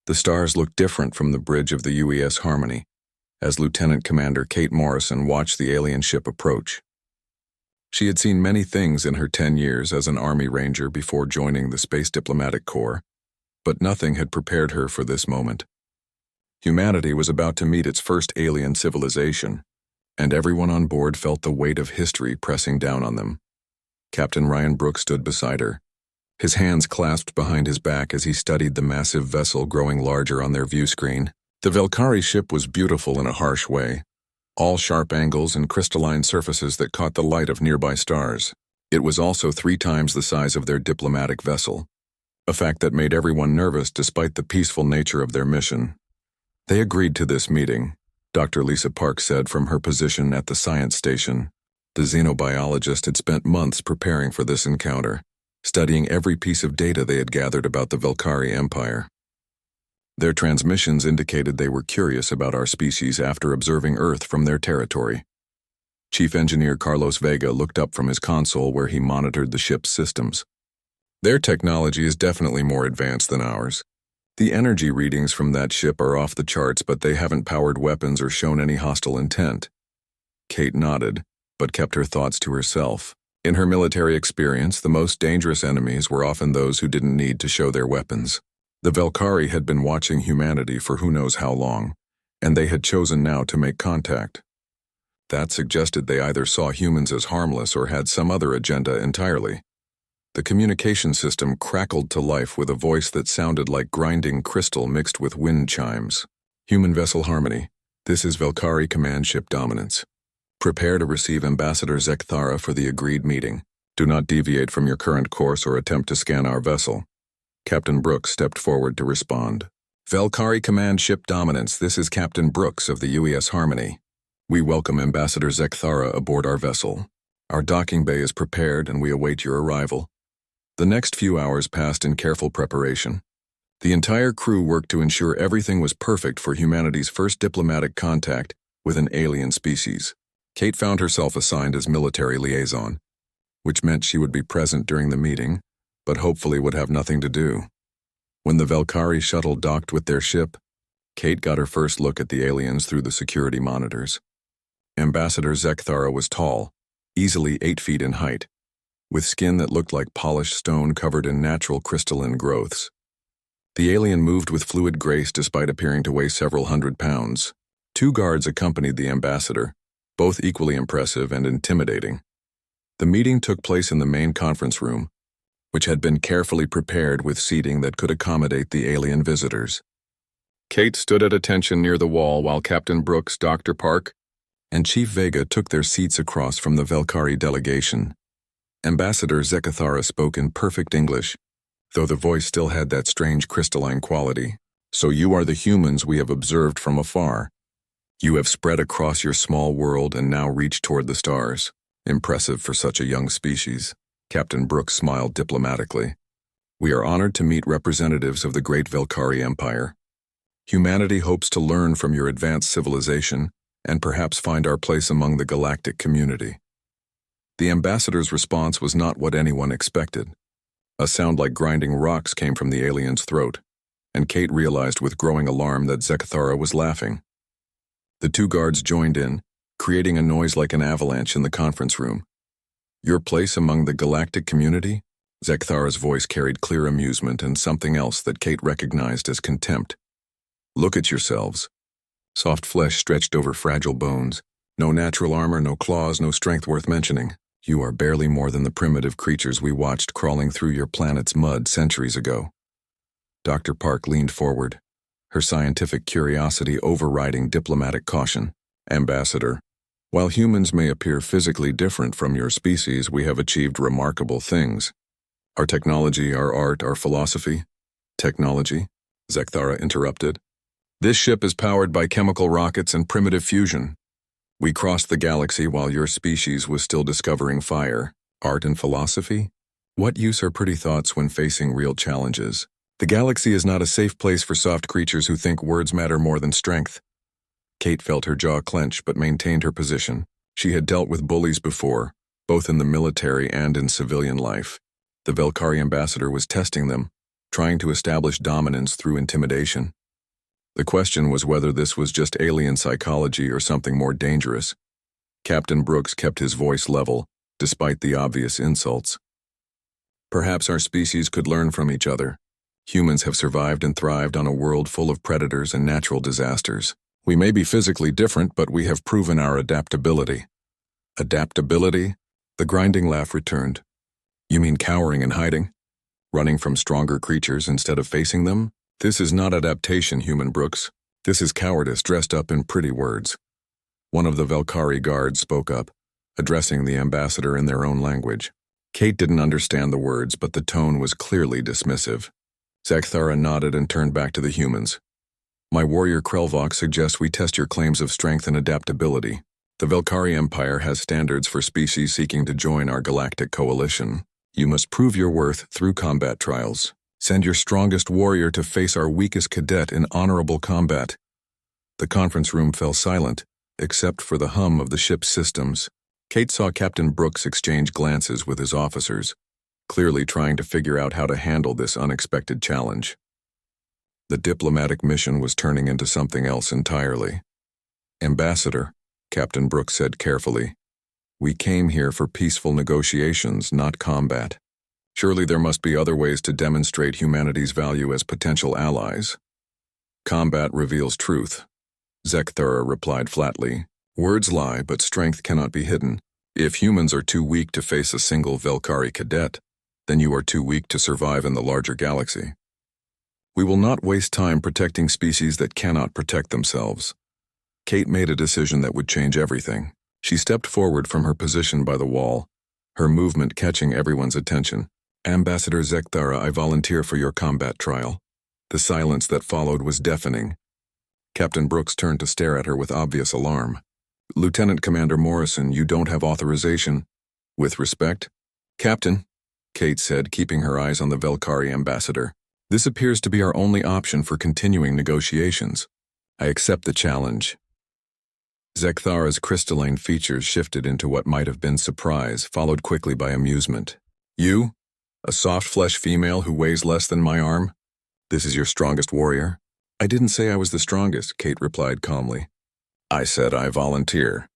The stars looked different from the bridge of the UES Harmony, as Lieutenant Commander Kate Morrison watched the alien ship approach. She had seen many things in her 10 years as an Army Ranger before joining the Space Diplomatic Corps, but nothing had prepared her for this moment. Humanity was about to meet its first alien civilization, and everyone on board felt the weight of history pressing down on them. Captain Ryan Brooks stood beside her, his hands clasped behind his back as he studied the massive vessel growing larger on their view screen. The Valkyrie ship was beautiful in a harsh way, all sharp angles and crystalline surfaces that caught the light of nearby stars. It was also 3 times the size of their diplomatic vessel, a fact that made everyone nervous despite the peaceful nature of their mission. They agreed to this meeting, Dr. Lisa Park said from her position at the science station. The xenobiologist had spent months preparing for this encounter, studying every piece of data they had gathered about the Valkyrie Empire. Their transmissions indicated they were curious about our species after observing Earth from their territory. Chief Engineer Carlos Vega looked up from his console where he monitored the ship's systems. Their technology is definitely more advanced than ours. The energy readings from that ship are off the charts, but they haven't powered weapons or shown any hostile intent. Kate nodded, but kept her thoughts to herself. In her military experience, the most dangerous enemies were often those who didn't need to show their weapons. The Valkyrie had been watching humanity for who knows how long, and they had chosen now to make contact. That suggested they either saw humans as harmless or had some other agenda entirely. The communication system crackled to life with a voice that sounded like grinding crystal mixed with wind chimes. Human Vessel Harmony, this is Valkyrie Command Ship Dominance. Prepare to receive Ambassador Zekthara for the agreed meeting. Do not deviate from your current course or attempt to scan our vessel. Captain Brooks stepped forward to respond. Valkyrie Command Ship Dominance, this is Captain Brooks of the UES Harmony. We welcome Ambassador Zekthara aboard our vessel. Our docking bay is prepared and we await your arrival. The next few hours passed in careful preparation. The entire crew worked to ensure everything was perfect for humanity's first diplomatic contact with an alien species. Kate found herself assigned as military liaison, which meant she would be present during the meeting, but hopefully would have nothing to do. When the Valkyrie shuttle docked with their ship, Kate got her first look at the aliens through the security monitors. Ambassador Zekthara was tall, easily 8 feet in height, with skin that looked like polished stone covered in natural crystalline growths. The alien moved with fluid grace despite appearing to weigh several hundred pounds. 2 guards accompanied the ambassador, both equally impressive and intimidating. The meeting took place in the main conference room, which had been carefully prepared with seating that could accommodate the alien visitors. Kate stood at attention near the wall while Captain Brooks, Dr. Park, and Chief Vega took their seats across from the Valkyrie delegation. Ambassador Zekthara spoke in perfect English, though the voice still had that strange crystalline quality. So you are the humans we have observed from afar. You have spread across your small world and now reach toward the stars. Impressive for such a young species. Captain Brooks smiled diplomatically. We are honored to meet representatives of the great Valkyrie Empire. Humanity hopes to learn from your advanced civilization and perhaps find our place among the galactic community. The ambassador's response was not what anyone expected. A sound like grinding rocks came from the alien's throat, and Kate realized with growing alarm that Zekthara was laughing. The 2 guards joined in, creating a noise like an avalanche in the conference room. Your place among the galactic community? Zekthara's voice carried clear amusement and something else that Kate recognized as contempt. Look at yourselves. Soft flesh stretched over fragile bones. No natural armor, no claws, no strength worth mentioning. You are barely more than the primitive creatures we watched crawling through your planet's mud centuries ago. Dr. Park leaned forward, her scientific curiosity overriding diplomatic caution. Ambassador, while humans may appear physically different from your species, we have achieved remarkable things. Our technology, our art, our philosophy. Technology? Zekthara interrupted. This ship is powered by chemical rockets and primitive fusion. We crossed the galaxy while your species was still discovering fire. Art and philosophy? What use are pretty thoughts when facing real challenges? The galaxy is not a safe place for soft creatures who think words matter more than strength. Kate felt her jaw clench but maintained her position. She had dealt with bullies before, both in the military and in civilian life. The Valkyrie ambassador was testing them, trying to establish dominance through intimidation. The question was whether this was just alien psychology or something more dangerous. Captain Brooks kept his voice level, despite the obvious insults. Perhaps our species could learn from each other. Humans have survived and thrived on a world full of predators and natural disasters. We may be physically different, but we have proven our adaptability. Adaptability? The grinding laugh returned. You mean cowering and hiding? Running from stronger creatures instead of facing them? This is not adaptation, Human Brooks. This is cowardice dressed up in pretty words. One of the Velkari guards spoke up, addressing the ambassador in their own language. Kate didn't understand the words, but the tone was clearly dismissive. Zekthara nodded and turned back to the humans. My warrior Krelvok suggests we test your claims of strength and adaptability. The Velkari Empire has standards for species seeking to join our galactic coalition. You must prove your worth through combat trials. Send your strongest warrior to face our weakest cadet in honorable combat. The conference room fell silent, except for the hum of the ship's systems. Kate saw Captain Brooks exchange glances with his officers, clearly trying to figure out how to handle this unexpected challenge. The diplomatic mission was turning into something else entirely. Ambassador, Captain Brooks said carefully, we came here for peaceful negotiations, not combat. Surely there must be other ways to demonstrate humanity's value as potential allies. Combat reveals truth, Zekthara replied flatly. Words lie, but strength cannot be hidden. If humans are too weak to face a single Velkari cadet, then you are too weak to survive in the larger galaxy. We will not waste time protecting species that cannot protect themselves. Kate made a decision that would change everything. She stepped forward from her position by the wall, her movement catching everyone's attention. Ambassador Zekthara, I volunteer for your combat trial. The silence that followed was deafening. Captain Brooks turned to stare at her with obvious alarm. Lieutenant Commander Morrison, you don't have authorization. With respect, Captain, Kate said, keeping her eyes on the Velkari ambassador. This appears to be our only option for continuing negotiations. I accept the challenge. Zekthara's crystalline features shifted into what might have been surprise, followed quickly by amusement. You? A soft-flesh female who weighs less than my arm? This is your strongest warrior? I didn't say I was the strongest, Kate replied calmly. I said I volunteer.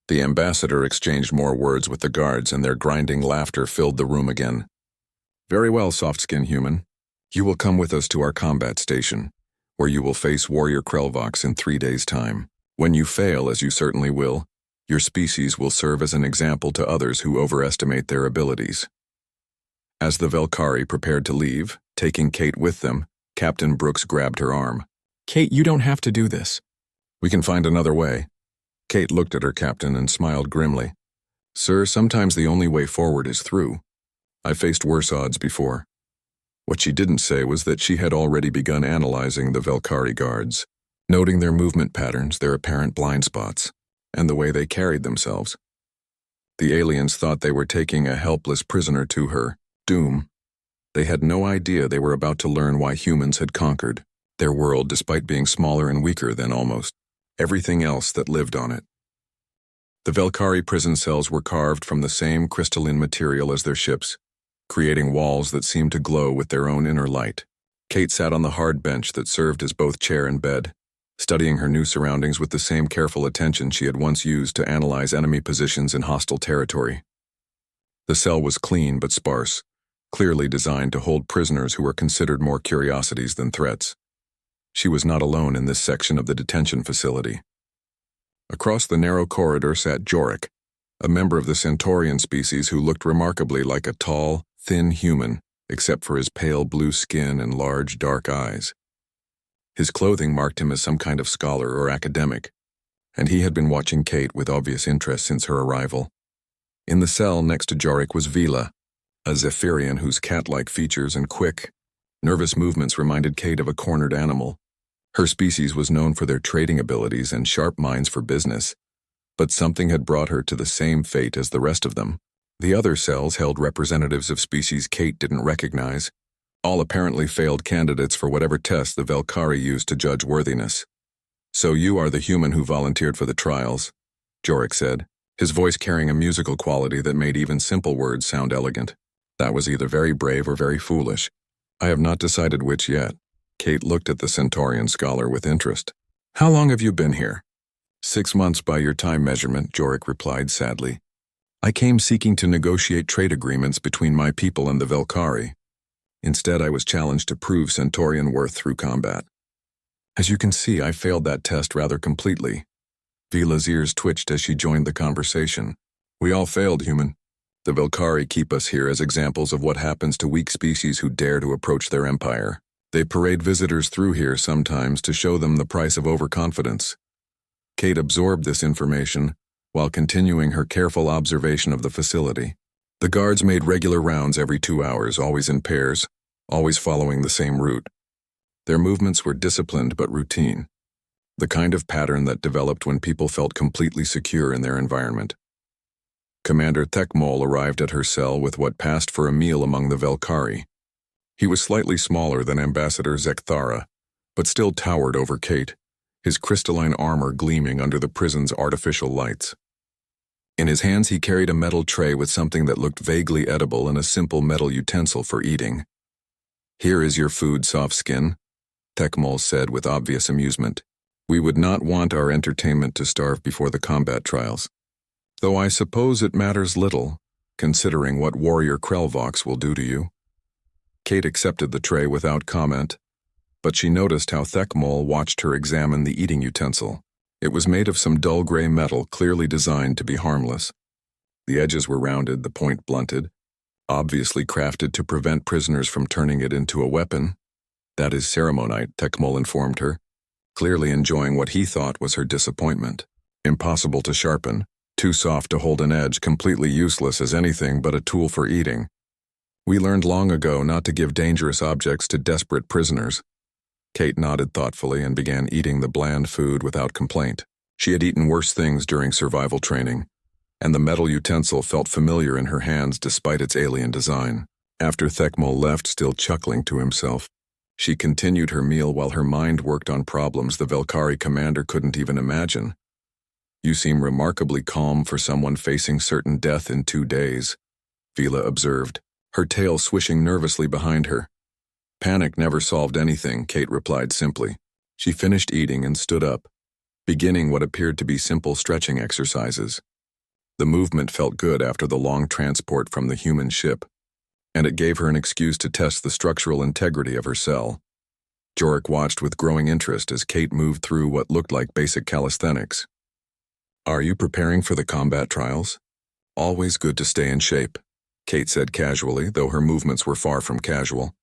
The ambassador exchanged more words with the guards, and their grinding laughter filled the room again. Very well, soft-skinned human. You will come with us to our combat station, where you will face warrior Krelvoks in 3 days' time. When you fail, as you certainly will, your species will serve as an example to others who overestimate their abilities. As the Velkari prepared to leave, taking Kate with them, Captain Brooks grabbed her arm. Kate, you don't have to do this. We can find another way. Kate looked at her captain and smiled grimly. Sir, sometimes the only way forward is through. I faced worse odds before. What she didn't say was that she had already begun analyzing the Velkari guards, noting their movement patterns, their apparent blind spots, and the way they carried themselves. The aliens thought they were taking a helpless prisoner to her doom. They had no idea they were about to learn why humans had conquered their world despite being smaller and weaker than almost everything else that lived on it. The Velkari prison cells were carved from the same crystalline material as their ships, creating walls that seemed to glow with their own inner light. Kate sat on the hard bench that served as both chair and bed, studying her new surroundings with the same careful attention she had once used to analyze enemy positions in hostile territory. The cell was clean but sparse, clearly designed to hold prisoners who were considered more curiosities than threats. She was not alone in this section of the detention facility. Across the narrow corridor sat Jorik, a member of the Centaurian species who looked remarkably like a tall, thin human, except for his pale blue skin and large, dark eyes. His clothing marked him as some kind of scholar or academic, and he had been watching Kate with obvious interest since her arrival. In the cell next to Jorik was Vila, a Zephyrian whose cat-like features and quick, nervous movements reminded Kate of a cornered animal. Her species was known for their trading abilities and sharp minds for business, but something had brought her to the same fate as the rest of them. The other cells held representatives of species Kate didn't recognize, all apparently failed candidates for whatever test the Velkari used to judge worthiness. So you are the human who volunteered for the trials, Jorik said, his voice carrying a musical quality that made even simple words sound elegant. That was either very brave or very foolish. I have not decided which yet. Kate looked at the Centaurian scholar with interest. How long have you been here? 6 months by your time measurement, Jorik replied sadly. I came seeking to negotiate trade agreements between my people and the Velkari. Instead, I was challenged to prove Centaurian worth through combat. As you can see, I failed that test rather completely. Vila's ears twitched as she joined the conversation. We all failed, human. The Velkari keep us here as examples of what happens to weak species who dare to approach their empire. They parade visitors through here sometimes to show them the price of overconfidence. Kate absorbed this information while continuing her careful observation of the facility. The guards made regular rounds every 2 hours, always in pairs, always following the same route. Their movements were disciplined but routine, the kind of pattern that developed when people felt completely secure in their environment. Commander Thekmol arrived at her cell with what passed for a meal among the Velkari. He was slightly smaller than Ambassador Zekthara, but still towered over Kate, his crystalline armor gleaming under the prison's artificial lights. In his hands he carried a metal tray with something that looked vaguely edible and a simple metal utensil for eating. Here is your food, soft skin, Thekmol said with obvious amusement. We would not want our entertainment to starve before the combat trials. Though I suppose it matters little, considering what warrior Krelvox will do to you. Kate accepted the tray without comment, but she noticed how Thekmol watched her examine the eating utensil. It was made of some dull gray metal clearly designed to be harmless. The edges were rounded, the point blunted, obviously crafted to prevent prisoners from turning it into a weapon. That is ceremonite, Thekmol informed her, clearly enjoying what he thought was her disappointment. Impossible to sharpen, too soft to hold an edge, completely useless as anything but a tool for eating. We learned long ago not to give dangerous objects to desperate prisoners. Kate nodded thoughtfully and began eating the bland food without complaint. She had eaten worse things during survival training, and the metal utensil felt familiar in her hands despite its alien design. After Thekmol left, still chuckling to himself, she continued her meal while her mind worked on problems the Velkari commander couldn't even imagine. You seem remarkably calm for someone facing certain death in 2 days, Vila observed, her tail swishing nervously behind her. Panic never solved anything, Kate replied simply. She finished eating and stood up, beginning what appeared to be simple stretching exercises. The movement felt good after the long transport from the human ship, and it gave her an excuse to test the structural integrity of her cell. Jorik watched with growing interest as Kate moved through what looked like basic calisthenics. Are you preparing for the combat trials? Always good to stay in shape, Kate said casually, though her movements were far from casual.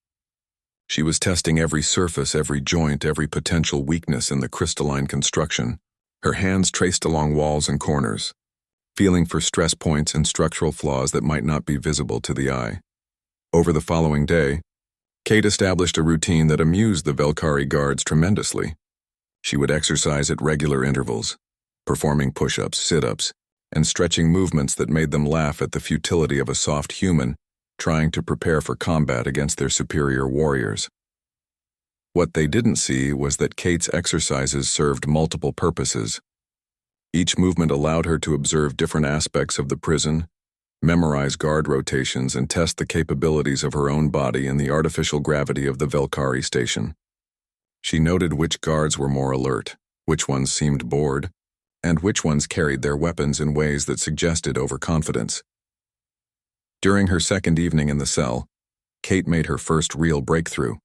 She was testing every surface, every joint, every potential weakness in the crystalline construction, her hands traced along walls and corners, feeling for stress points and structural flaws that might not be visible to the eye. Over the following day, Kate established a routine that amused the Velkari guards tremendously. She would exercise at regular intervals, performing push-ups, sit-ups, and stretching movements that made them laugh at the futility of a soft human trying to prepare for combat against their superior warriors. What they didn't see was that Kate's exercises served multiple purposes. Each movement allowed her to observe different aspects of the prison, memorize guard rotations, and test the capabilities of her own body in the artificial gravity of the Velkari station. She noted which guards were more alert, which ones seemed bored, and which ones carried their weapons in ways that suggested overconfidence. During her second evening in the cell, Kate made her first real breakthrough.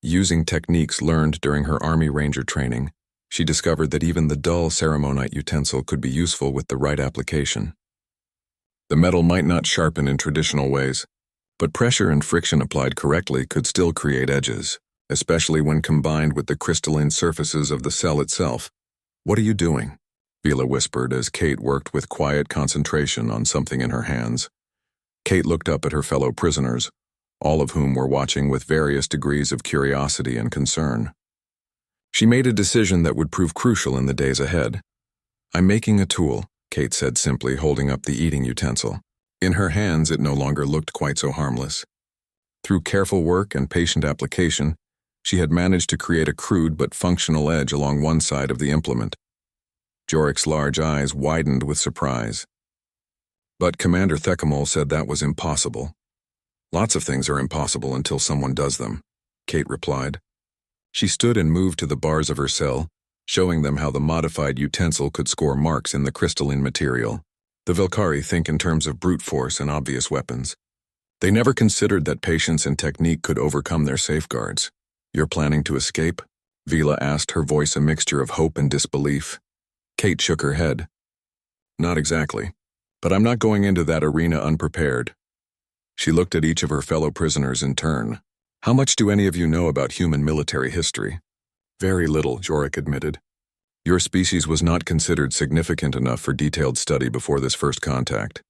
Using techniques learned during her Army Ranger training, she discovered that even the dull ceremonite utensil could be useful with the right application. The metal might not sharpen in traditional ways, but pressure and friction applied correctly could still create edges, especially when combined with the crystalline surfaces of the cell itself. What are you doing? Vila whispered as Kate worked with quiet concentration on something in her hands. Kate looked up at her fellow prisoners, all of whom were watching with various degrees of curiosity and concern. She made a decision that would prove crucial in the days ahead. I'm making a tool, Kate said simply, holding up the eating utensil. In her hands, it no longer looked quite so harmless. Through careful work and patient application, she had managed to create a crude but functional edge along one side of the implement. Jorik's large eyes widened with surprise. But Commander Thekmol said that was impossible. Lots of things are impossible until someone does them. Kate replied. She stood and moved to the bars of her cell, showing them how the modified utensil could score marks in the crystalline material. The Velkari think in terms of brute force and obvious weapons. They never considered that patience and technique could overcome their safeguards. You're planning to escape? Vila asked, her voice a mixture of hope and disbelief. Kate shook her head. Not exactly, but I'm not going into that arena unprepared. She looked at each of her fellow prisoners in turn. How much do any of you know about human military history? Very little, Jorik admitted. Your species was not considered significant enough for detailed study before this first contact.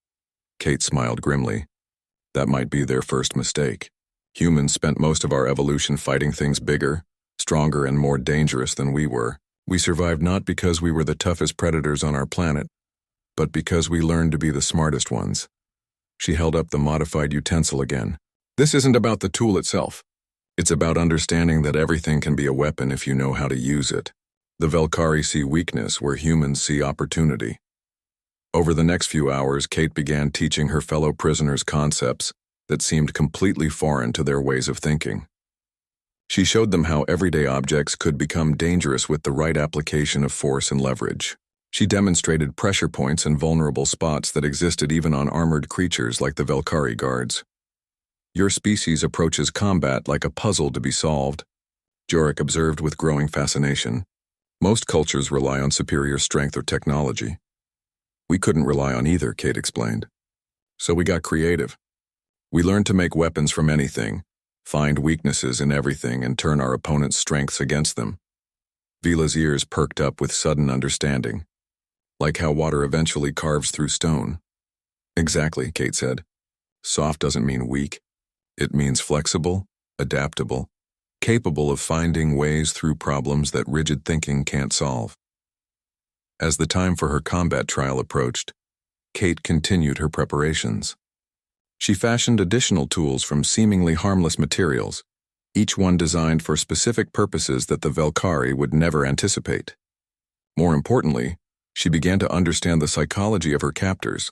Kate smiled grimly. That might be their first mistake. Humans spent most of our evolution fighting things bigger, stronger, and more dangerous than we were. We survived not because we were the toughest predators on our planet, but because we learned to be the smartest ones. She held up the modified utensil again. This isn't about the tool itself. It's about understanding that everything can be a weapon if you know how to use it. The Velkari see weakness where humans see opportunity. Over the next few hours, Kate began teaching her fellow prisoners concepts that seemed completely foreign to their ways of thinking. She showed them how everyday objects could become dangerous with the right application of force and leverage. She demonstrated pressure points and vulnerable spots that existed even on armored creatures like the Velkari guards. Your species approaches combat like a puzzle to be solved, Jorik observed with growing fascination. Most cultures rely on superior strength or technology. We couldn't rely on either, Kate explained. So we got creative. We learned to make weapons from anything, find weaknesses in everything, and turn our opponent's strengths against them. Vila's ears perked up with sudden understanding. Like how water eventually carves through stone. Exactly, Kate said. Soft doesn't mean weak. It means flexible, adaptable, capable of finding ways through problems that rigid thinking can't solve. As the time for her combat trial approached, Kate continued her preparations. She fashioned additional tools from seemingly harmless materials, each one designed for specific purposes that the Velkari would never anticipate. More importantly, she began to understand the psychology of her captors.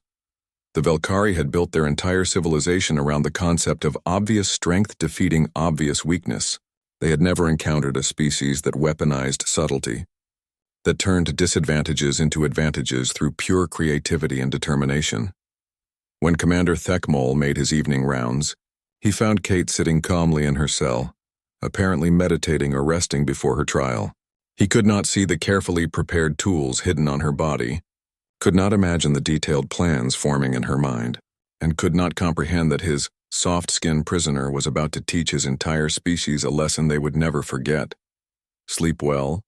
The Velkari had built their entire civilization around the concept of obvious strength defeating obvious weakness. They had never encountered a species that weaponized subtlety, that turned disadvantages into advantages through pure creativity and determination. When Commander Thekmol made his evening rounds, he found Kate sitting calmly in her cell, apparently meditating or resting before her trial. He could not see the carefully prepared tools hidden on her body, could not imagine the detailed plans forming in her mind, and could not comprehend that his soft-skinned prisoner was about to teach his entire species a lesson they would never forget. Sleep well,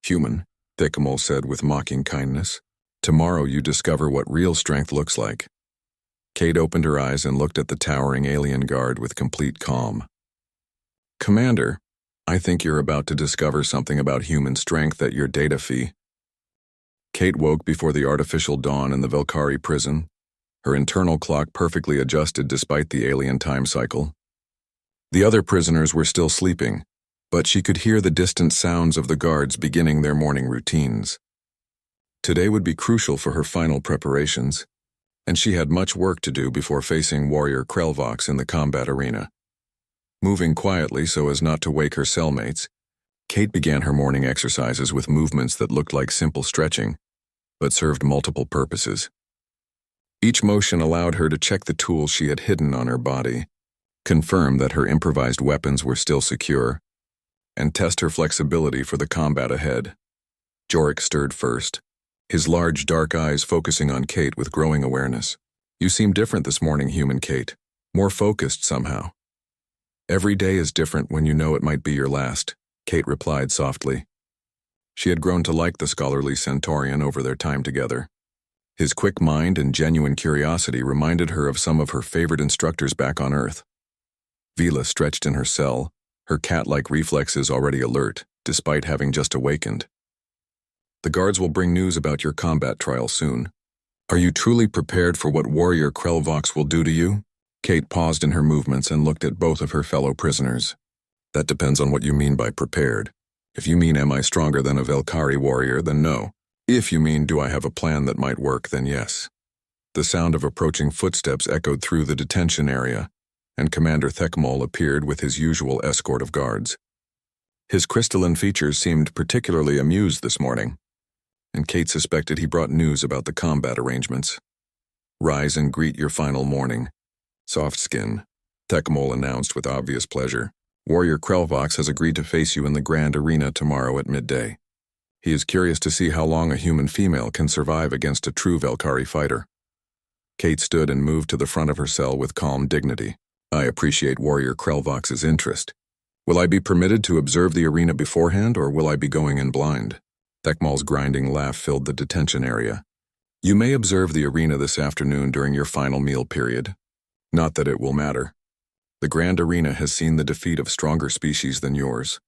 human, Thekmol said with mocking kindness. Tomorrow you discover what real strength looks like. Kate opened her eyes and looked at the towering alien guard with complete calm. Commander, I think you're about to discover something about human strength at your data fee. Kate woke before the artificial dawn in the Velkari prison, her internal clock perfectly adjusted despite the alien time cycle. The other prisoners were still sleeping, but she could hear the distant sounds of the guards beginning their morning routines. Today would be crucial for her final preparations, and she had much work to do before facing warrior Krelvox in the combat arena. Moving quietly so as not to wake her cellmates, Kate began her morning exercises with movements that looked like simple stretching, but served multiple purposes. Each motion allowed her to check the tools she had hidden on her body, confirm that her improvised weapons were still secure, and test her flexibility for the combat ahead. Jorik stirred first, his large dark eyes focusing on Kate with growing awareness. You seem different this morning, human Kate, more focused somehow. Every day is different when you know it might be your last, Kate replied softly. She had grown to like the scholarly Centaurian over their time together. His quick mind and genuine curiosity reminded her of some of her favorite instructors back on Earth. Vila stretched in her cell, her cat-like reflexes already alert, despite having just awakened. The guards will bring news about your combat trial soon. Are you truly prepared for what warrior Krelvox will do to you? Kate paused in her movements and looked at both of her fellow prisoners. That depends on what you mean by prepared. If you mean am I stronger than a Velkari warrior, then no. If you mean do I have a plan that might work, then yes. The sound of approaching footsteps echoed through the detention area. and Commander Thekmol appeared with his usual escort of guards. His crystalline features seemed particularly amused this morning, and Kate suspected he brought news about the combat arrangements. "Rise and greet your final morning. Soft skin," Thekmol announced with obvious pleasure. "Warrior Krelvox has agreed to face you in the Grand Arena tomorrow at midday. He is curious to see how long a human female can survive against a true Velkhari fighter." Kate stood and moved to the front of her cell with calm dignity. "I appreciate Warrior Krelvox's interest. Will I be permitted to observe the arena beforehand, or will I be going in blind?" Thekmal's grinding laugh filled the detention area. "You may observe the arena this afternoon during your final meal period. Not that it will matter. The Grand Arena has seen the defeat of stronger species than yours."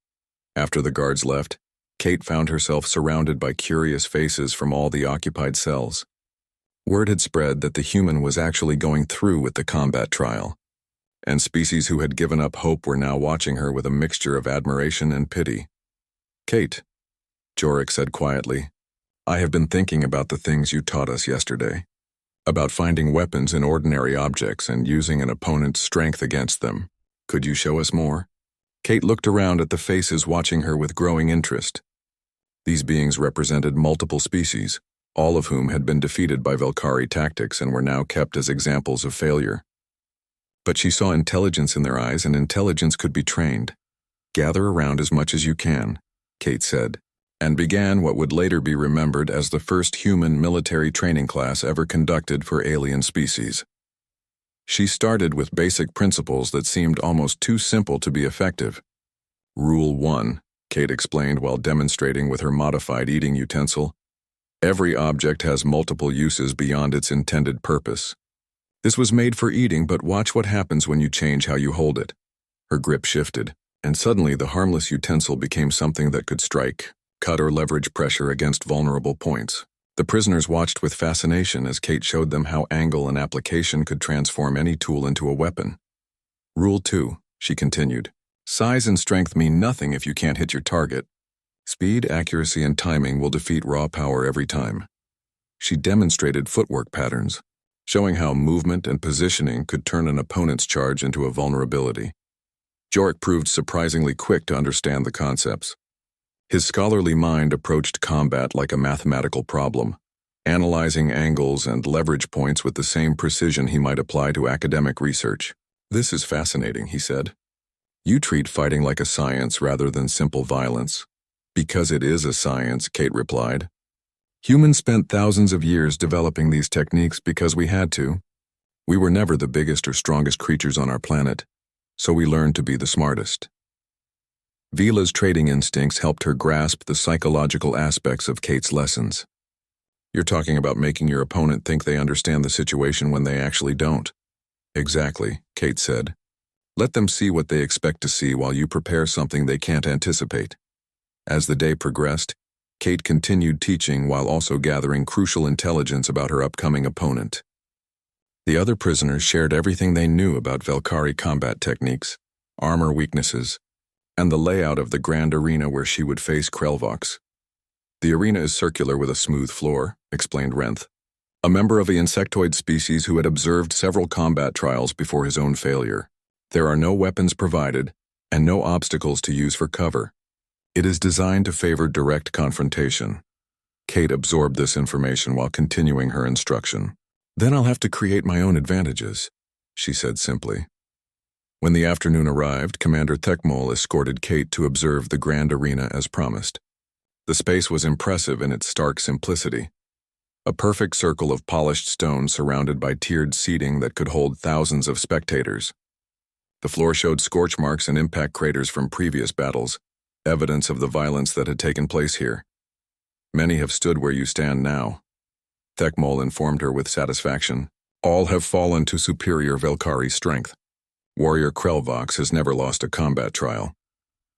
After the guards left, Kate found herself surrounded by curious faces from all the occupied cells. Word had spread that the human was actually going through with the combat trial, and species who had given up hope were now watching her with a mixture of admiration and pity. "Kate," Jorik said quietly, "I have been thinking about the things you taught us yesterday, about finding weapons in ordinary objects and using an opponent's strength against them. Could you show us more?" Kate looked around at the faces watching her with growing interest. These beings represented multiple species, all of whom had been defeated by Velkhari tactics and were now kept as examples of failure. But she saw intelligence in their eyes, and intelligence could be trained. "Gather around as much as you can," Kate said, and began what would later be remembered as the first human military training class ever conducted for alien species. She started with basic principles that seemed almost too simple to be effective. "Rule 1, Kate explained while demonstrating with her modified eating utensil. "Every object has multiple uses beyond its intended purpose. This was made for eating, but watch what happens when you change how you hold it." Her grip shifted, and suddenly the harmless utensil became something that could strike, cut, or leverage pressure against vulnerable points. The prisoners watched with fascination as Kate showed them how angle and application could transform any tool into a weapon. "Rule 2, she continued. "Size and strength mean nothing if you can't hit your target. Speed, accuracy, and timing will defeat raw power every time." She demonstrated footwork patterns, showing how movement and positioning could turn an opponent's charge into a vulnerability. Jorik proved surprisingly quick to understand the concepts. His scholarly mind approached combat like a mathematical problem, analyzing angles and leverage points with the same precision he might apply to academic research. "This is fascinating," he said. "You treat fighting like a science rather than simple violence." "Because it is a science," Kate replied. "Humans spent thousands of years developing these techniques because we had to. We were never the biggest or strongest creatures on our planet, so we learned to be the smartest." Vila's trading instincts helped her grasp the psychological aspects of Kate's lessons. "You're talking about making your opponent think they understand the situation when they actually don't." "Exactly," Kate said. "Let them see what they expect to see while you prepare something they can't anticipate." As the day progressed, Kate continued teaching while also gathering crucial intelligence about her upcoming opponent. The other prisoners shared everything they knew about Velkhari combat techniques, armor weaknesses, and the layout of the Grand Arena where she would face Krelvox. "The arena is circular with a smooth floor," explained Renth, a member of the insectoid species who had observed several combat trials before his own failure. "There are no weapons provided, and no obstacles to use for cover. It is designed to favor direct confrontation." Kate absorbed this information while continuing her instruction. "Then I'll have to create my own advantages," she said simply. When the afternoon arrived, Commander Thekmol escorted Kate to observe the Grand Arena as promised. The space was impressive in its stark simplicity. A perfect circle of polished stone surrounded by tiered seating that could hold thousands of spectators. The floor showed scorch marks and impact craters from previous battles, evidence of the violence that had taken place here. "Many have stood where you stand now," Thekmol informed her with satisfaction. "All have fallen to superior Velkhari strength. Warrior Krelvox has never lost a combat trial."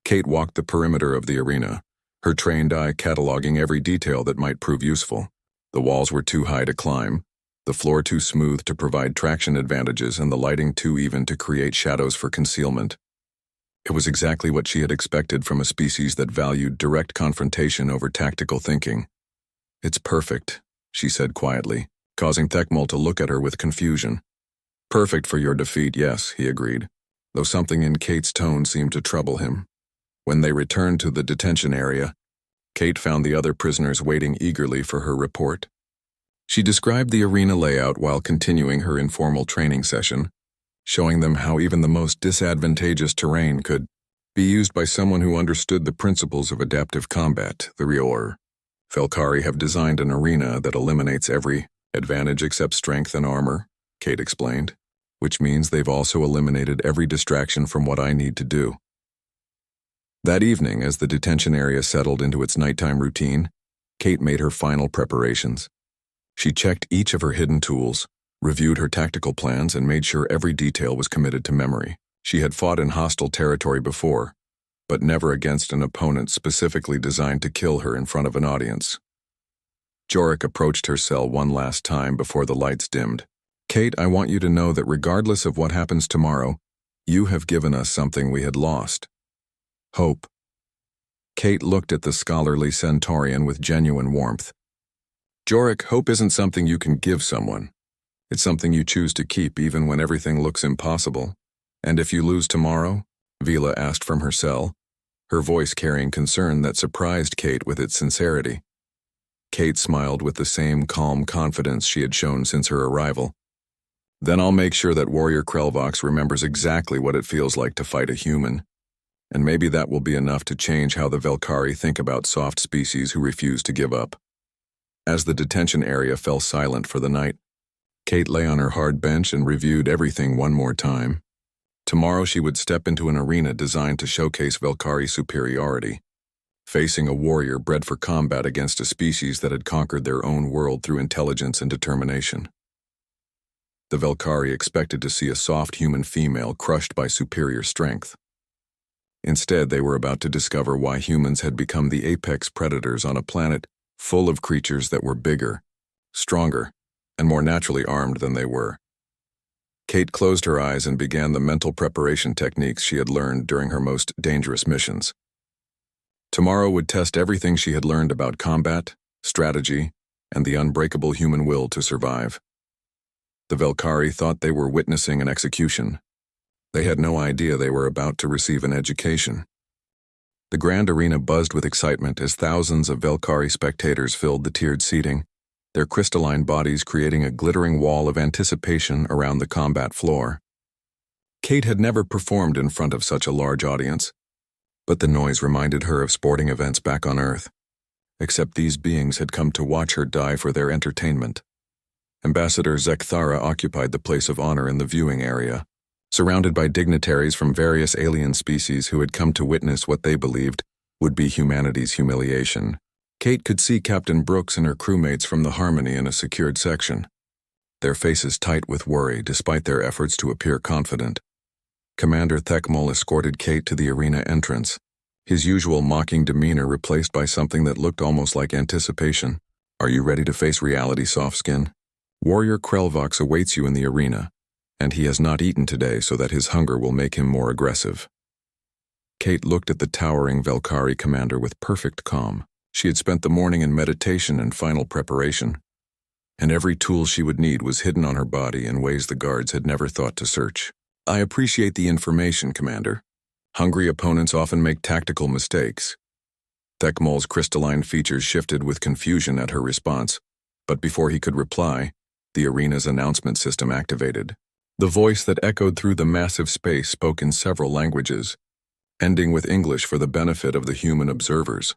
Kate walked the perimeter of the arena, her trained eye cataloging every detail that might prove useful. The walls were too high to climb, the floor too smooth to provide traction advantages, and the lighting too even to create shadows for concealment. It was exactly what she had expected from a species that valued direct confrontation over tactical thinking. "It's perfect," she said quietly, causing Thekmol to look at her with confusion. Perfect for your defeat, yes, he agreed, though something in Kate's tone seemed to trouble him. When they returned to the detention area, Kate found the other prisoners waiting eagerly for her report. She described the arena layout while continuing her informal training session, showing them how even the most disadvantageous terrain could be used by someone who understood the principles of adaptive combat, the Rior. Velkhari have designed an arena that eliminates every advantage except strength and armor, Kate explained, which means they've also eliminated every distraction from what I need to do. That evening, as the detention area settled into its nighttime routine, Kate made her final preparations. She checked each of her hidden tools, reviewed her tactical plans, and made sure every detail was committed to memory. She had fought in hostile territory before, but never against an opponent specifically designed to kill her in front of an audience. Jorik approached her cell one last time before the lights dimmed. Kate, I want you to know that regardless of what happens tomorrow, you have given us something we had lost. Hope. Kate looked at the scholarly Centaurian with genuine warmth. Jorik, hope isn't something you can give someone. It's something you choose to keep even when everything looks impossible. And if you lose tomorrow? Vila asked from her cell, her voice carrying concern that surprised Kate with its sincerity. Kate smiled with the same calm confidence she had shown since her arrival. Then I'll make sure that Warrior Krelvox remembers exactly what it feels like to fight a human. And maybe that will be enough to change how the Velkhari think about soft species who refuse to give up. As the detention area fell silent for the night, Kate lay on her hard bench and reviewed everything one more time. Tomorrow she would step into an arena designed to showcase Velkhari superiority, facing a warrior bred for combat against a species that had conquered their own world through intelligence and determination. The Velkhari expected to see a soft human female crushed by superior strength. Instead, they were about to discover why humans had become the apex predators on a planet full of creatures that were bigger, stronger, and more naturally armed than they were. Kate closed her eyes and began the mental preparation techniques she had learned during her most dangerous missions. Tomorrow would test everything she had learned about combat, strategy, and the unbreakable human will to survive. The Velkhari thought they were witnessing an execution. They had no idea they were about to receive an education. The grand arena buzzed with excitement as thousands of Velkhari spectators filled the tiered seating, their crystalline bodies creating a glittering wall of anticipation around the combat floor. Kate had never performed in front of such a large audience, but the noise reminded her of sporting events back on Earth, except these beings had come to watch her die for their entertainment. Ambassador Zekthara occupied the place of honor in the viewing area, surrounded by dignitaries from various alien species who had come to witness what they believed would be humanity's humiliation. Kate could see Captain Brooks and her crewmates from the Harmony in a secured section, their faces tight with worry despite their efforts to appear confident. Commander Thekmol escorted Kate to the arena entrance, his usual mocking demeanor replaced by something that looked almost like anticipation. Are you ready to face reality, Softskin? Warrior Krelvox awaits you in the arena, and he has not eaten today so that his hunger will make him more aggressive. Kate looked at the towering Velkhari commander with perfect calm. She had spent the morning in meditation and final preparation, and every tool she would need was hidden on her body in ways the guards had never thought to search. I appreciate the information, Commander. Hungry opponents often make tactical mistakes. Thekmol's crystalline features shifted with confusion at her response, but before he could reply, the arena's announcement system activated. The voice that echoed through the massive space spoke in several languages, ending with English for the benefit of the human observers.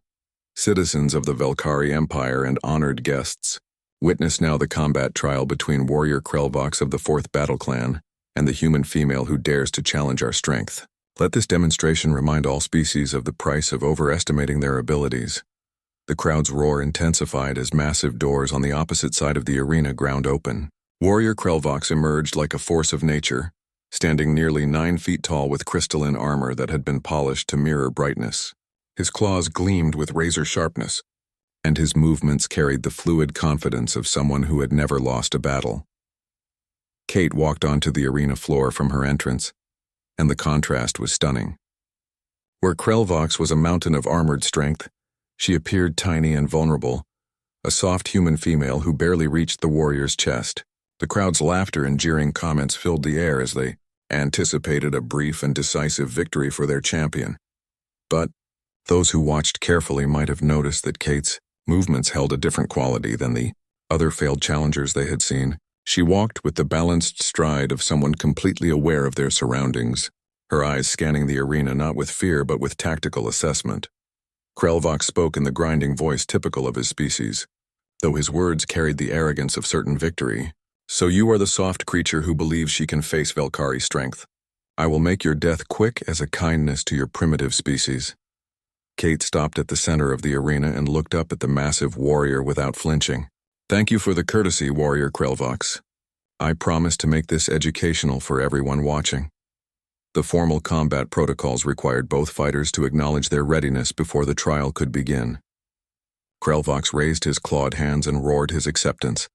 Citizens of the Velkhari Empire and honored guests, witness now the combat trial between Warrior Krelvox of the 4th Battle Clan and the human female who dares to challenge our strength. Let this demonstration remind all species of the price of overestimating their abilities. The crowd's roar intensified as massive doors on the opposite side of the arena ground open. Warrior Krelvox emerged like a force of nature, standing nearly 9 feet tall with crystalline armor that had been polished to mirror brightness. His claws gleamed with razor sharpness, and his movements carried the fluid confidence of someone who had never lost a battle. Kate walked onto the arena floor from her entrance, and the contrast was stunning. Where Krelvox was a mountain of armored strength, she appeared tiny and vulnerable, a soft human female who barely reached the warrior's chest. The crowd's laughter and jeering comments filled the air as they anticipated a brief and decisive victory for their champion. But those who watched carefully might have noticed that Kate's movements held a different quality than the other failed challengers they had seen. She walked with the balanced stride of someone completely aware of their surroundings, her eyes scanning the arena not with fear but with tactical assessment. Krelvox spoke in the grinding voice typical of his species, though his words carried the arrogance of certain victory. So you are the soft creature who believes she can face Velkari's strength. I will make your death quick as a kindness to your primitive species. Kate stopped at the center of the arena and looked up at the massive warrior without flinching. Thank you for the courtesy, Warrior Krelvox. I promise to make this educational for everyone watching. The formal combat protocols required both fighters to acknowledge their readiness before the trial could begin. Krelvox raised his clawed hands and roared his acceptance,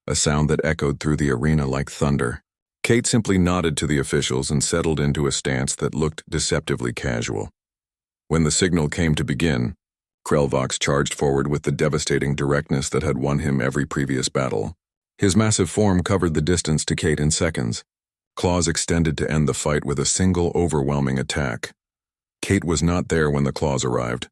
a sound that echoed through the arena like thunder. Kate simply nodded to the officials and settled into a stance that looked deceptively casual. When the signal came to begin, Krelvox charged forward with the devastating directness that had won him every previous battle. His massive form covered the distance to Kate in seconds, claws extended to end the fight with a single overwhelming attack. Kate was not there when the claws arrived.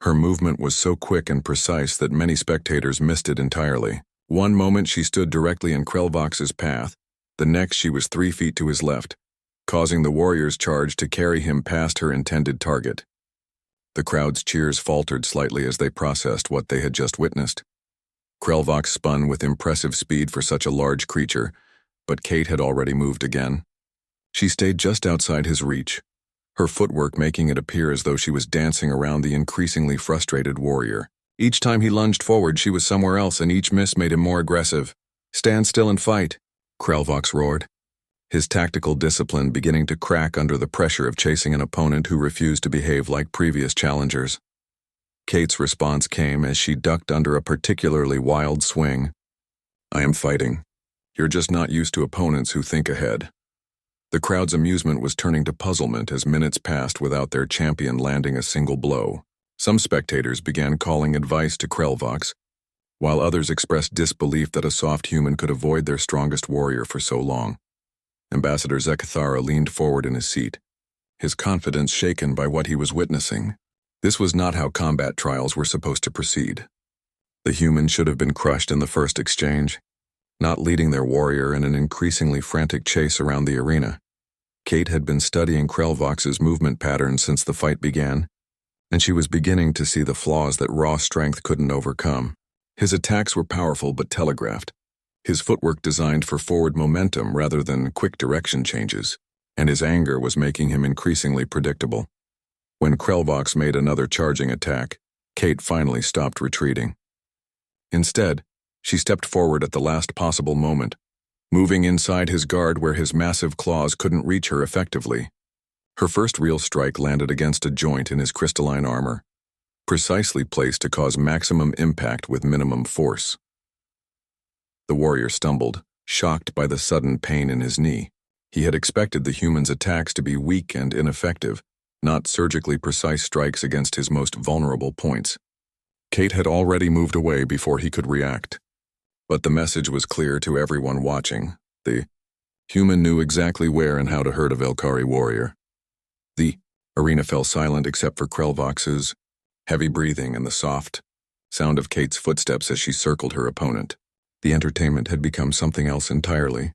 Her movement was so quick and precise that many spectators missed it entirely. One moment she stood directly in Krelvox's path, the next she was 3 feet to his left, causing the warrior's charge to carry him past her intended target. The crowd's cheers faltered slightly as they processed what they had just witnessed. Krelvox spun with impressive speed for such a large creature, but Kate had already moved again. She stayed just outside his reach, her footwork making it appear as though she was dancing around the increasingly frustrated warrior. Each time he lunged forward, she was somewhere else, and each miss made him more aggressive. Stand still and fight, Krelvox roared, his tactical discipline beginning to crack under the pressure of chasing an opponent who refused to behave like previous challengers. Kate's response came as she ducked under a particularly wild swing. I am fighting. You're just not used to opponents who think ahead. The crowd's amusement was turning to puzzlement as minutes passed without their champion landing a single blow. Some spectators began calling advice to Krelvox, while others expressed disbelief that a soft human could avoid their strongest warrior for so long. Ambassador Zekathara leaned forward in his seat, his confidence shaken by what he was witnessing. This was not how combat trials were supposed to proceed. The human should have been crushed in the first exchange, not leading their warrior in an increasingly frantic chase around the arena. Kate had been studying Krelvox's movement patterns since the fight began, and she was beginning to see the flaws that raw strength couldn't overcome. His attacks were powerful but telegraphed, his footwork designed for forward momentum rather than quick direction changes, and his anger was making him increasingly predictable. When Krelvox made another charging attack, Kate finally stopped retreating. Instead, she stepped forward at the last possible moment, moving inside his guard where his massive claws couldn't reach her effectively. Her first real strike landed against a joint in his crystalline armor, precisely placed to cause maximum impact with minimum force. The warrior stumbled, shocked by the sudden pain in his knee. He had expected the human's attacks to be weak and ineffective, not surgically precise strikes against his most vulnerable points. Kate had already moved away before he could react. But the message was clear to everyone watching. The human knew exactly where and how to hurt a Velkari warrior. The arena fell silent except for Krelvox's heavy breathing and the soft sound of Kate's footsteps as she circled her opponent. The entertainment had become something else entirely,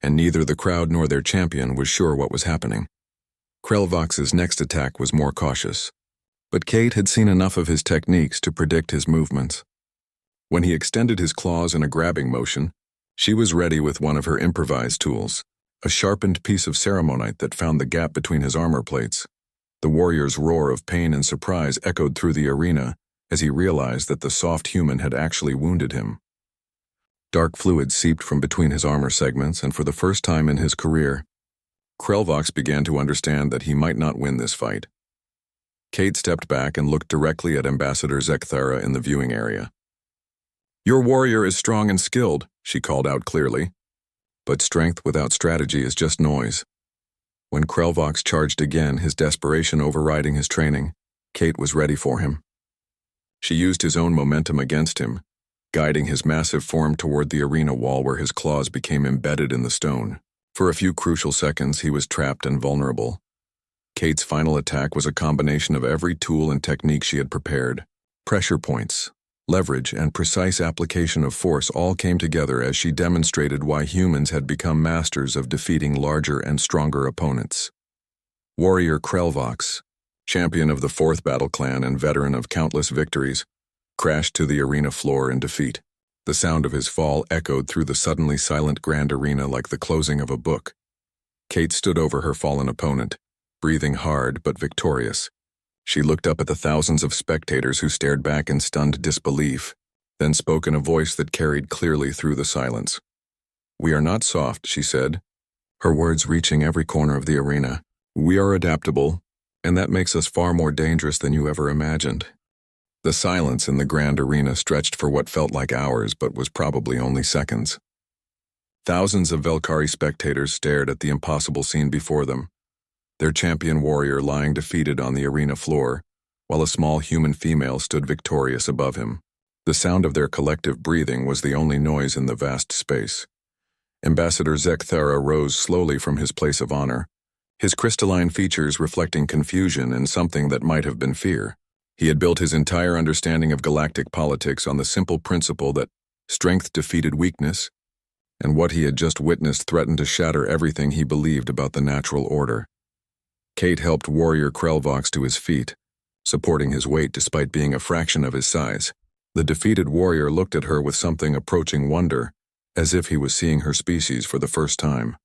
and neither the crowd nor their champion was sure what was happening. Krelvox's next attack was more cautious, but Kate had seen enough of his techniques to predict his movements. When he extended his claws in a grabbing motion, she was ready with one of her improvised tools, a sharpened piece of ceremonite that found the gap between his armor plates. The warrior's roar of pain and surprise echoed through the arena as he realized that the soft human had actually wounded him. Dark fluid seeped from between his armor segments, and for the first time in his career, Krelvox began to understand that he might not win this fight. Kate stepped back and looked directly at Ambassador Zekathara in the viewing area. Your warrior is strong and skilled, she called out clearly. But strength without strategy is just noise. When Krelvox charged again, his desperation overriding his training, Kate was ready for him. She used his own momentum against him, guiding his massive form toward the arena wall where his claws became embedded in the stone. For a few crucial seconds, he was trapped and vulnerable. Kate's final attack was a combination of every tool and technique she had prepared. Pressure points, leverage, and precise application of force all came together as she demonstrated why humans had become masters of defeating larger and stronger opponents. Warrior Krelvox, champion of the 4th Battle Clan and veteran of countless victories, crashed to the arena floor in defeat. The sound of his fall echoed through the suddenly silent grand arena like the closing of a book. Kate stood over her fallen opponent, breathing hard but victorious. She looked up at the thousands of spectators who stared back in stunned disbelief, then spoke in a voice that carried clearly through the silence. "We are not soft," she said, her words reaching every corner of the arena. "We are adaptable, and that makes us far more dangerous than you ever imagined." The silence in the grand arena stretched for what felt like hours but was probably only seconds. Thousands of Velkhari spectators stared at the impossible scene before them, their champion warrior lying defeated on the arena floor, while a small human female stood victorious above him. The sound of their collective breathing was the only noise in the vast space. Ambassador Zekthara rose slowly from his place of honor, his crystalline features reflecting confusion and something that might have been fear. He had built his entire understanding of galactic politics on the simple principle that strength defeated weakness, and what he had just witnessed threatened to shatter everything he believed about the natural order. Kate helped Warrior Krelvox to his feet, supporting his weight despite being a fraction of his size. The defeated warrior looked at her with something approaching wonder, as if he was seeing her species for the first time.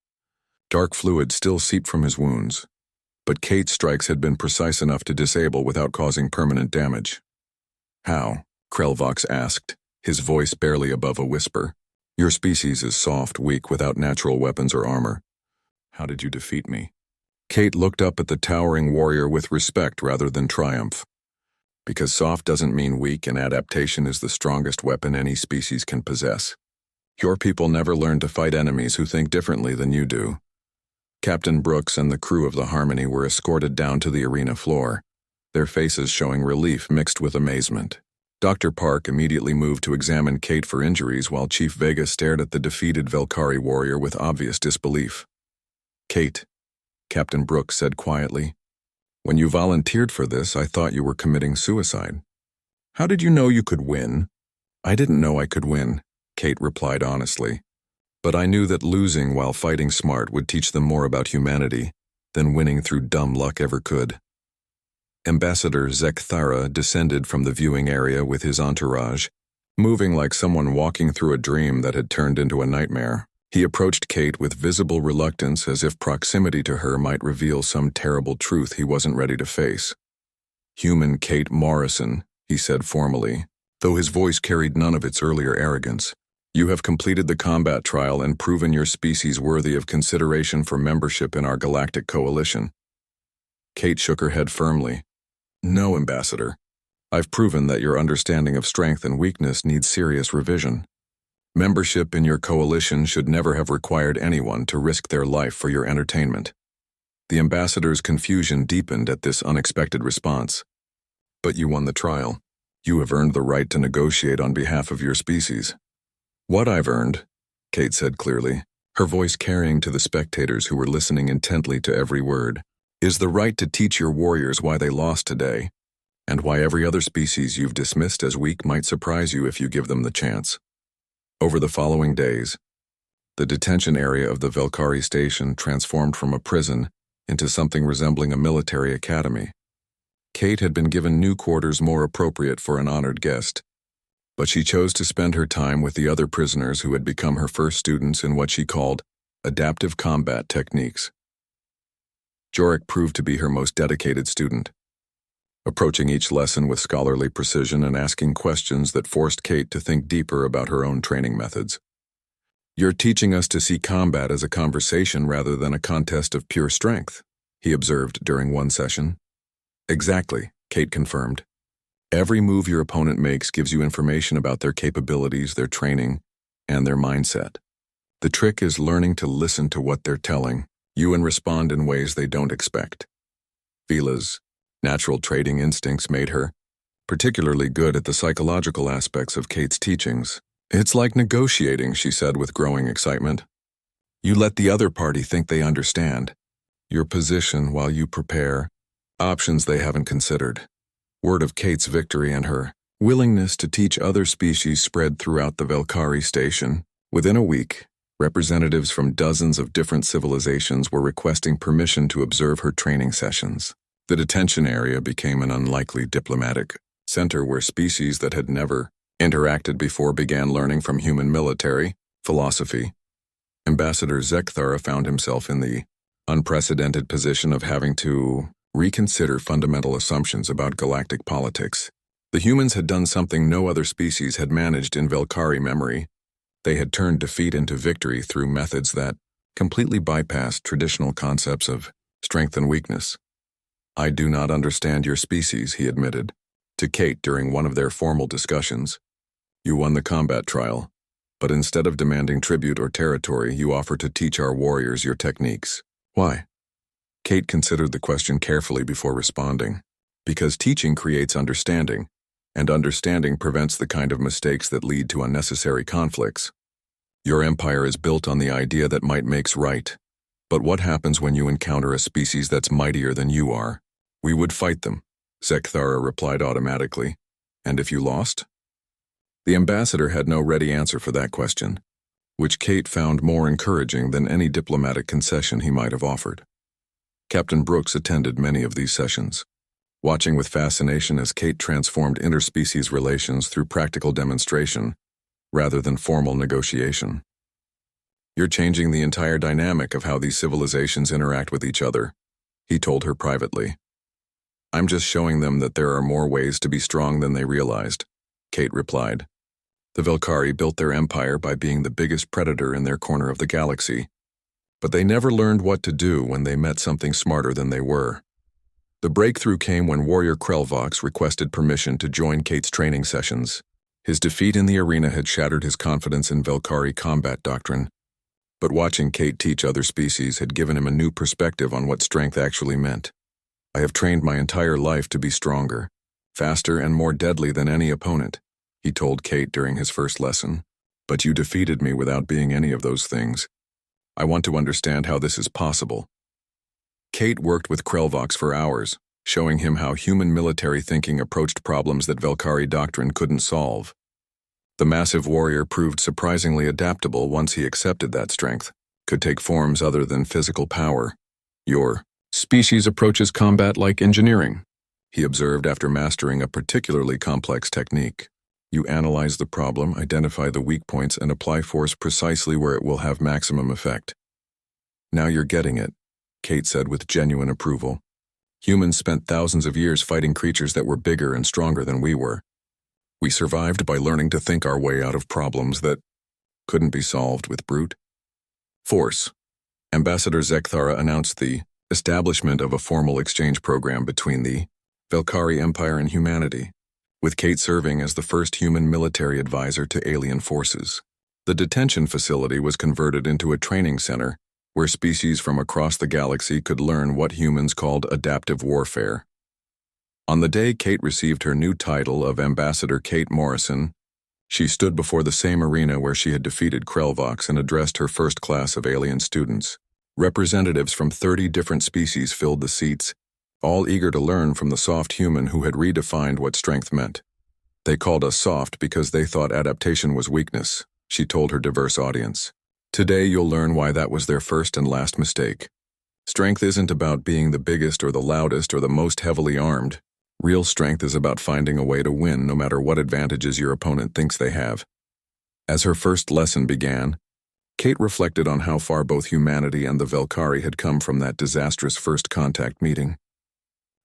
Dark fluid still seeped from his wounds, but Kate's strikes had been precise enough to disable without causing permanent damage. "How?" Krelvox asked, his voice barely above a whisper. "Your species is soft, weak, without natural weapons or armor. How did you defeat me?" Kate looked up at the towering warrior with respect rather than triumph. "Because soft doesn't mean weak, and adaptation is the strongest weapon any species can possess. Your people never learned to fight enemies who think differently than you do." Captain Brooks and the crew of the Harmony were escorted down to the arena floor, their faces showing relief mixed with amazement. Dr. Park immediately moved to examine Kate for injuries while Chief Vega stared at the defeated Velkhari warrior with obvious disbelief. "Kate," Captain Brooks said quietly, "when you volunteered for this, I thought you were committing suicide. How did you know you could win?" "I didn't know I could win," Kate replied honestly. "But I knew that losing while fighting smart would teach them more about humanity than winning through dumb luck ever could." Ambassador Zekthara descended from the viewing area with his entourage, moving like someone walking through a dream that had turned into a nightmare. He approached Kate with visible reluctance, as if proximity to her might reveal some terrible truth he wasn't ready to face. "Human Kate Morrison," he said formally, though his voice carried none of its earlier arrogance. "You have completed the combat trial and proven your species worthy of consideration for membership in our galactic coalition." Kate shook her head firmly. "No, Ambassador. I've proven that your understanding of strength and weakness needs serious revision. Membership in your coalition should never have required anyone to risk their life for your entertainment." The ambassador's confusion deepened at this unexpected response. "But you won the trial. You have earned the right to negotiate on behalf of your species." "What I've earned," Kate said clearly, her voice carrying to the spectators who were listening intently to every word, "is the right to teach your warriors why they lost today, and why every other species you've dismissed as weak might surprise you if you give them the chance." Over the following days, the detention area of the Velkhari station transformed from a prison into something resembling a military academy. Kate had been given new quarters more appropriate for an honored guest, but she chose to spend her time with the other prisoners who had become her first students in what she called adaptive combat techniques. Jorik proved to be her most dedicated student, approaching each lesson with scholarly precision and asking questions that forced Kate to think deeper about her own training methods. "You're teaching us to see combat as a conversation rather than a contest of pure strength," he observed during one session. "Exactly," Kate confirmed. "Every move your opponent makes gives you information about their capabilities, their training, and their mindset. The trick is learning to listen to what they're telling you and respond in ways they don't expect." Vila's natural trading instincts made her particularly good at the psychological aspects of Kate's teachings. "It's like negotiating," she said with growing excitement. "You let the other party think they understand your position while you prepare options they haven't considered." Word of Kate's victory and her willingness to teach other species spread throughout the Velkari station. Within a week, representatives from dozens of different civilizations were requesting permission to observe her training sessions. The detention area became an unlikely diplomatic center where species that had never interacted before began learning from human military philosophy. Ambassador Zekthara found himself in the unprecedented position of having to reconsider fundamental assumptions about galactic politics. The humans had done something no other species had managed in Velkari memory. They had turned defeat into victory through methods that completely bypassed traditional concepts of strength and weakness. "I do not understand your species," he admitted to Kate during one of their formal discussions. "You won the combat trial, but instead of demanding tribute or territory, you offer to teach our warriors your techniques. Why?" Kate considered the question carefully before responding. "Because teaching creates understanding, and understanding prevents the kind of mistakes that lead to unnecessary conflicts. Your empire is built on the idea that might makes right. But what happens when you encounter a species that's mightier than you are?" "We would fight them," Zekthara replied automatically. "And if you lost?" The ambassador had no ready answer for that question, which Kate found more encouraging than any diplomatic concession he might have offered. Captain Brooks attended many of these sessions, watching with fascination as Kate transformed interspecies relations through practical demonstration rather than formal negotiation. "You're changing the entire dynamic of how these civilizations interact with each other," he told her privately. "I'm just showing them that there are more ways to be strong than they realized," Kate replied. The Velkari built their empire by being the biggest predator in their corner of the galaxy, but they never learned what to do when they met something smarter than they were. The breakthrough came when warrior Krelvox requested permission to join Kate's training sessions. His defeat in the arena had shattered his confidence in Velkari combat doctrine, but watching Kate teach other species had given him a new perspective on what strength actually meant. "I have trained my entire life to be stronger, faster, and more deadly than any opponent," he told Kate during his first lesson. "But you defeated me without being any of those things. I want to understand how this is possible." Kate worked with Krelvox for hours, showing him how human military thinking approached problems that Velkari doctrine couldn't solve. The massive warrior proved surprisingly adaptable once he accepted that strength could take forms other than physical power. "Your species approaches combat like engineering," he observed after mastering a particularly complex technique. "You analyze the problem, identify the weak points, and apply force precisely where it will have maximum effect." "Now you're getting it," Kate said with genuine approval. "Humans spent thousands of years fighting creatures that were bigger and stronger than we were. We survived by learning to think our way out of problems that couldn't be solved with brute force." Ambassador Zekthara announced the establishment of a formal exchange program between the Velkari Empire and humanity, with Kate serving as the first human military advisor to alien forces. The detention facility was converted into a training center where species from across the galaxy could learn what humans called adaptive warfare. On the day Kate received her new title of Ambassador Kate Morrison, she stood before the same arena where she had defeated Krelvox and addressed her first class of alien students. Representatives from 30 different species filled the seats, all eager to learn from the soft human who had redefined what strength meant. "They called us soft because they thought adaptation was weakness," she told her diverse audience. "Today you'll learn why that was their first and last mistake. Strength isn't about being the biggest or the loudest or the most heavily armed. Real strength is about finding a way to win no matter what advantages your opponent thinks they have." As her first lesson began, Kate reflected on how far both humanity and the Velkari had come from that disastrous first contact meeting.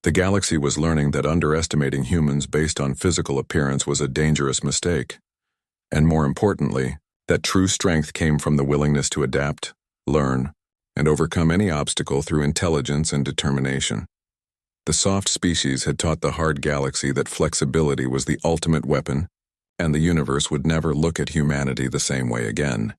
The galaxy was learning that underestimating humans based on physical appearance was a dangerous mistake, and more importantly, that true strength came from the willingness to adapt, learn, and overcome any obstacle through intelligence and determination. The soft species had taught the hard galaxy that flexibility was the ultimate weapon, and the universe would never look at humanity the same way again.